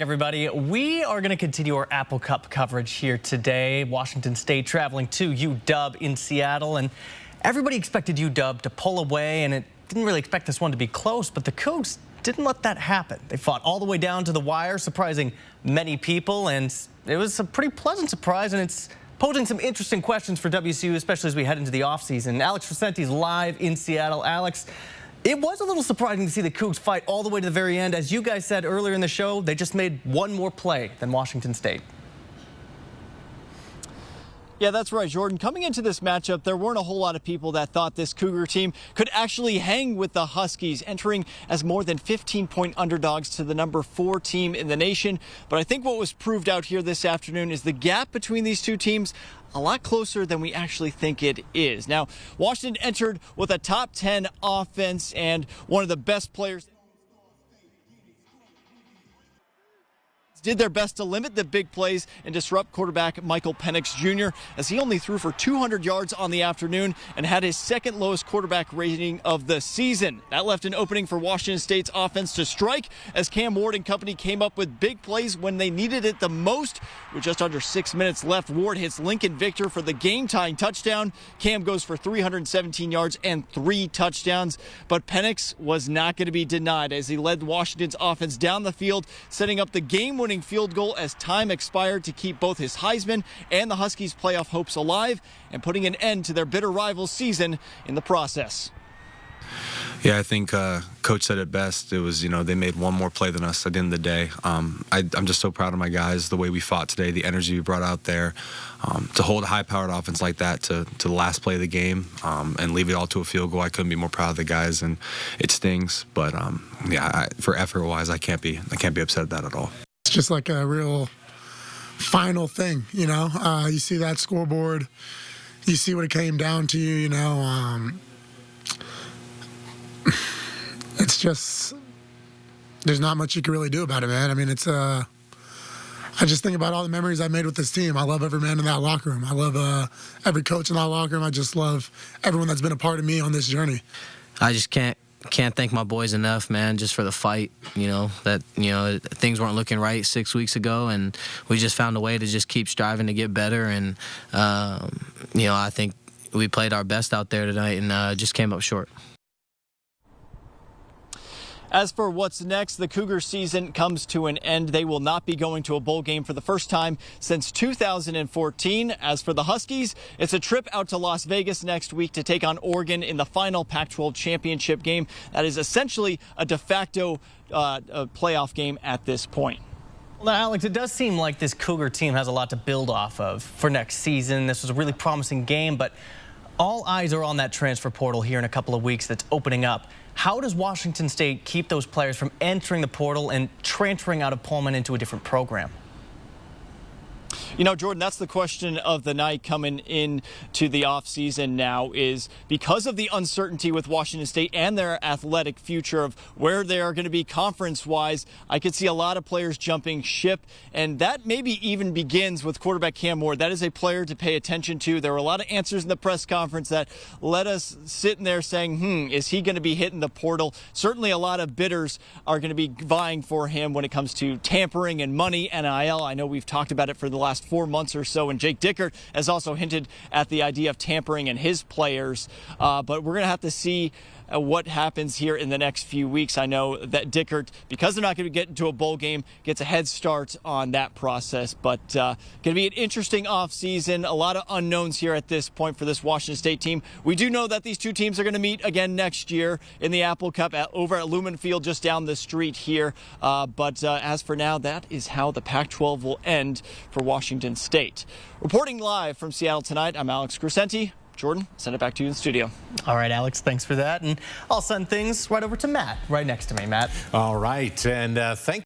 Everybody, we are going to continue our Apple Cup coverage here today. Washington State traveling to UW in Seattle, and everybody expected UW to pull away, and it didn't really expect this one to be close, but the Cougs didn't let that happen. They fought all the way down to the wire, surprising many people, and it was a pretty pleasant surprise, and it's posing some interesting questions for WSU, especially as we head into the offseason. Alex Crescenti's live in Seattle. Alex, it was a little surprising to see the Cougs fight all the way to the very end. As you guys said earlier in the show, they just made one more play than Washington State. Yeah, that's right, Jordan. Coming into this matchup, there weren't a whole lot of people that thought this Cougar team could actually hang with the Huskies, entering as more than 15-point underdogs to the number 4 team in the nation. But I think what was proved out here this afternoon is the gap between these two teams a lot closer than we actually think it is. Now, Washington entered with a top 10 offense and one of the best players did their best to limit the big plays and disrupt quarterback Michael Penix Jr. as he only threw for 200 yards on the afternoon and had his second lowest quarterback rating of the season. That left an opening for Washington State's offense to strike as Cam Ward and company came up with big plays when they needed it the most. With just under 6 minutes left, Ward hits Lincoln Victor for the game-tying touchdown. Cam goes for 317 yards and 3 touchdowns, but Penix was not going to be denied as he led Washington's offense down the field, setting up the game-winning field goal as time expired to keep both his Heisman and the Huskies' playoff hopes alive and putting an end to their bitter rival season in the process. Yeah, I think Coach said it best. It was, they made one more play than us at the end of the day. I'm just so proud of my guys, the way we fought today, the energy we brought out there. To hold a high-powered offense like that to the last play of the game and leave it all to a field goal, I couldn't be more proud of the guys, and it stings. But, for effort-wise, I can't be upset at that at all. It's just like a real final thing, You see that scoreboard, you see what it came down to, It's just, there's not much you can really do about it, man. I mean, I just think about all the memories I made with this team. I love every man in that locker room. I love every coach in that locker room. I just love everyone that's been a part of me on this journey. I just can't thank my boys enough, man, just for the fight, things weren't looking right 6 weeks ago, and we just found a way to just keep striving to get better, and, I think we played our best out there tonight and just came up short. As for what's next, the Cougar season comes to an end. They will not be going to a bowl game for the first time since 2014. As for the Huskies, it's a trip out to Las Vegas next week to take on Oregon in the final Pac-12 championship game. That is essentially a de facto playoff game at this point. Well, now, Alex, it does seem like this Cougar team has a lot to build off of for next season. This was a really promising game, but all eyes are on that transfer portal here in a couple of weeks that's opening up. How does Washington State keep those players from entering the portal and transferring out of Pullman into a different program? Jordan, that's the question of the night coming into the offseason now is because of the uncertainty with Washington State and their athletic future of where they are going to be conference-wise. I could see a lot of players jumping ship, and that maybe even begins with quarterback Cam Ward. That is a player to pay attention to. There were a lot of answers in the press conference that let us sit in there saying, is he going to be hitting the portal? Certainly a lot of bidders are going to be vying for him when it comes to tampering and money, NIL. I know we've talked about it for the last 4 months or so, and Jake Dickert has also hinted at the idea of tampering and his players, but we're going to have to see what happens here in the next few weeks. I know that Dickert, because they're not going to get into a bowl game, gets a head start on that process, but going to be an interesting offseason. A lot of unknowns here at this point for this Washington State team. We do know that these two teams are going to meet again next year in the Apple Cup over at Lumen Field just down the street here, but as for now, that is how the Pac-12 will end for Washington State. Reporting live from Seattle tonight, I'm Alex Crescenti. Jordan, send it back to you in the studio. All right, Alex, thanks for that. And I'll send things right over to Matt, right next to me. Matt. All right, and thank